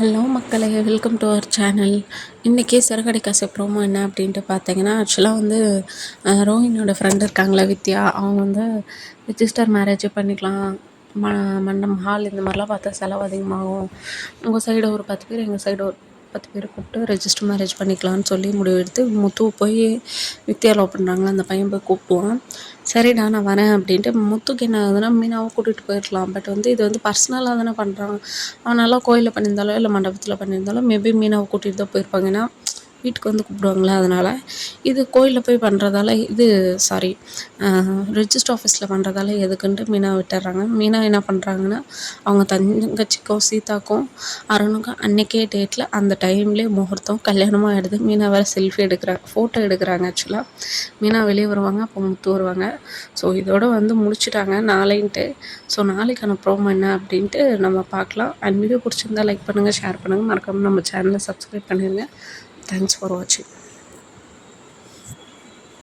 Hello மக்களே, welcome to our channel. இன்றைக்கி சிறகடி காசு ப்ரோமோ என்ன அப்படின்ட்டு பார்த்தீங்கன்னா, ஆக்சுவலாக வந்து ரோஹினியோட ஃப்ரெண்டு இருக்காங்களே வித்யா, அவங்க வந்து ரிஜிஸ்டர் மேரேஜ் பண்ணிக்கலாம், மண்டபம் ஹால் இந்த மாதிரிலாம் பார்த்தா செலவு அதிகமாகும், உங்கள் சைடு ஒரு 10 பேர் எங்கள் சைடு ஒரு 10 பேர் கூப்பிட்டு ரெஜிஸ்டர் மேரேஜ் பண்ணிக்கலான்னு சொல்லி முடிவு எடுத்து முத்து போய் வித்யா லவ் பண்ணுறாங்களா அந்த பையன் போய் கூப்பிடுவான். சரிடா நான் வரேன் அப்படின்ட்டு முத்துக்கு என்ன ஆகுதுன்னா மீனாவை கூட்டிகிட்டு போயிடலாம். பட் வந்து இது வந்து பர்சனலாக தானே பண்ணுறான். அவனால் கோயிலில் பண்ணியிருந்தாலோ இல்லை மண்டபத்தில் பண்ணியிருந்தாலும் மேபி மீனாவை கூட்டிகிட்டு தான் போயிருப்பாங்க. ஏன்னா வீட்டுக்கு வந்து கூப்பிடுவாங்களே, அதனால் இது கோயிலில் போய் பண்ணுறதால இது ரிஜிஸ்டர் ஆஃபீஸில் பண்ணுறதால எதுக்குன்ட்டு மீனா விட்டுறாங்க. மீனா என்ன பண்ணுறாங்கன்னா, அவங்க தங்கச்சிக்கும் சீதாக்கும் அருணுக்கும் அன்றைக்கே டேட்டில் அந்த டைம்லேயே முகூர்த்தம் கல்யாணமாக ஆகிடுது. மீனா வேறு செல்ஃபி எடுக்கிறாங்க, ஃபோட்டோ எடுக்கிறாங்க. ஆக்சுவலாக மீனா வெளியே வருவாங்க, அப்போ முத்து வருவாங்க. ஸோ இதோட வந்து முடிச்சுட்டாங்க நாளைன்ட்டு. ஸோ நாளைக்கான ப்ரோமோ என்ன அப்படின்ட்டு நம்ம பார்க்கலாம். அண்ட் வீடியோ பிடிச்சிருந்தா லைக் பண்ணுங்கள், ஷேர் பண்ணுங்கள், மறக்காமல் நம்ம சேனலை சப்ஸ்கிரைப் பண்ணிடுங்க. தேங்க்ஸ் ஃபார் வாட்சிங்.